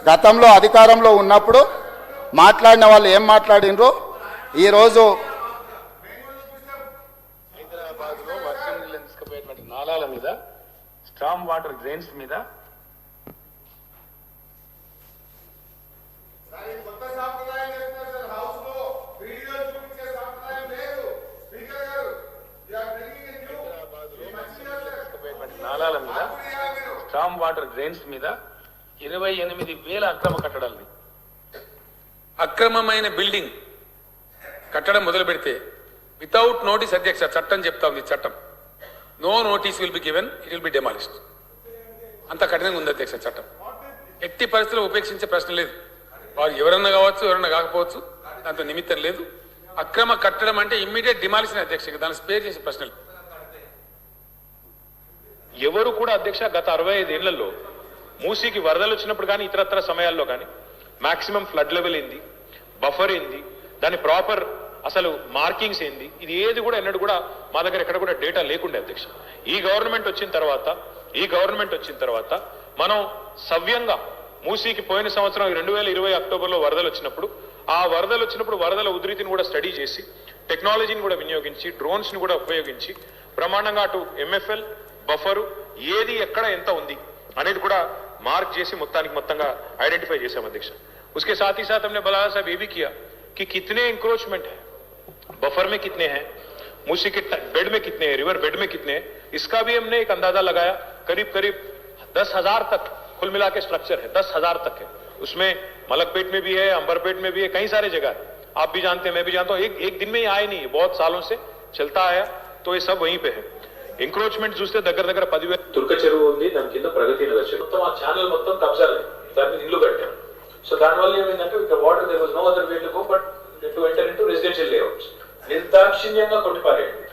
గతంలో అధికారంలో ఉన్నప్పుడు మాట్లాడిన వాళ్ళు ఏం మాట్లాడినరో ఈరోజు హైదరాబాద్లో వర్షం నీళ్ళు తీసుకుపోయేటువంటి నాలాల మీద, స్టామ్ వాటర్ డ్రైన్స్ మీద నాలాల మీద, స్టామ్ వాటర్ డ్రైన్స్ మీద 28,000 అక్రమ కట్టడాలని, అక్రమమైన బిల్డింగ్ కట్టడం మొదలు పెడితే వితౌట్ నోటీస్, అధ్యక్ష చట్టం చెప్తా ఉంది, చట్టం no notice will be given, it will be demolished. అంత కఠినంగా ఉంది అధ్యక్ష చట్టం. ఎట్టి పరిస్థితుల్లో ఉపేక్షించే ప్రశ్న లేదు. వారు ఎవరన్నా కావచ్చు, ఎవరన్నా కాకపోవచ్చు, దాంతో నిమిత్తం లేదు. అక్రమ కట్టడం అంటే ఇమ్మీడియట్ డిమాలిషన్ అధ్యక్ష, దాన్ని స్పేర్ చేసే ప్రశ్నలు. ఎవరు కూడా అధ్యక్ష గత 65 ఏళ్లలో మూసీకి వరదలు వచ్చినప్పుడు కానీ ఇతరత్ర సమయాల్లో కానీ మాక్సిమం ఫ్లడ్ లెవెల్ ఏంది, బఫర్ ఏంది, దాని ప్రాపర్ అసలు మార్కింగ్స్ ఏంది, ఇది ఏది కూడా ఎన్నడూ కూడా మా దగ్గర ఎక్కడ కూడా డేటా లేకుండే అధ్యక్ష. ఈ గవర్నమెంట్ వచ్చిన తర్వాత మనం సవ్యంగా మూసీకి పోయిన సంవత్సరం 2020 అక్టోబర్లో వరదలు వచ్చినప్పుడు వరదల ఉధృతిని కూడా స్టడీ చేసి, టెక్నాలజీని కూడా వినియోగించి, డ్రోన్స్ ని కూడా ఉపయోగించి బ్రహ్మాండంగా అటు ఎంఎఫ్ఎల్ బఫరు ఏది ఎక్కడ ఎంత ఉంది అనేది కూడా మార్క్ చేసి మొత్తంగా ఐడెంటిఫై చేశాం अध्यक्ष। उसके साथ ही साथ हमने बलाला साहब ये भी किया कि कितने इंक्रोचमेंट है, बफर में कितने हैं, मूसी के बेड में कितने हैं, रिवर बेड में कितने हैं, इसका भी हमने एक अंदाजा लगाया। करीब 10,000 तक कुल मिला के स्ट्रक्चर है, 10,000 तक है। उसमें मलकपेट में भी है, अंबरपेट में भी है, कई सारे जगह है। आप भी जानते हैं, मैं भी जानता हूं, एक दिन में ही आए नहीं, बहुत सालों से चलता आया, तो ये सब वहीं पे है। ఎంక్రోచ్మెంట్ చూస్తే దగ్గర 10,000 తుర్క చెరువు ఉంది, దాని కింద ప్రగతి నగర్ చెరువు మొత్తం, ఆ ఛానల్ మొత్తం కబ్జాలే, దాన్ని ఇల్లు కట్టాం. సో దానివల్ల ఏమైందంటే ఇక water there was no other way to go but to enter into residential layouts. నిర్దాక్షిణ్యంగా కొట్టిపారేయండి,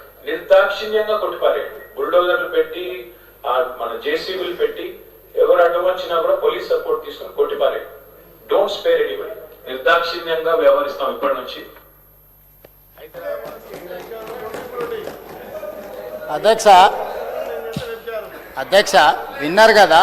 బుల్డోజర్లు పెట్టి, మన జేసీబీలు పెట్టి, ఎవరు అడ్డం వచ్చినా కూడా పోలీస్ సపోర్ట్ తీసుకుని కొట్టిపారేయండి. Don't spare anybody. నిర్దాక్షిణ్యంగా వ్యవహరిస్తాం ఇప్పటి నుంచి. అధ్యక్ష విన్నారు కదా.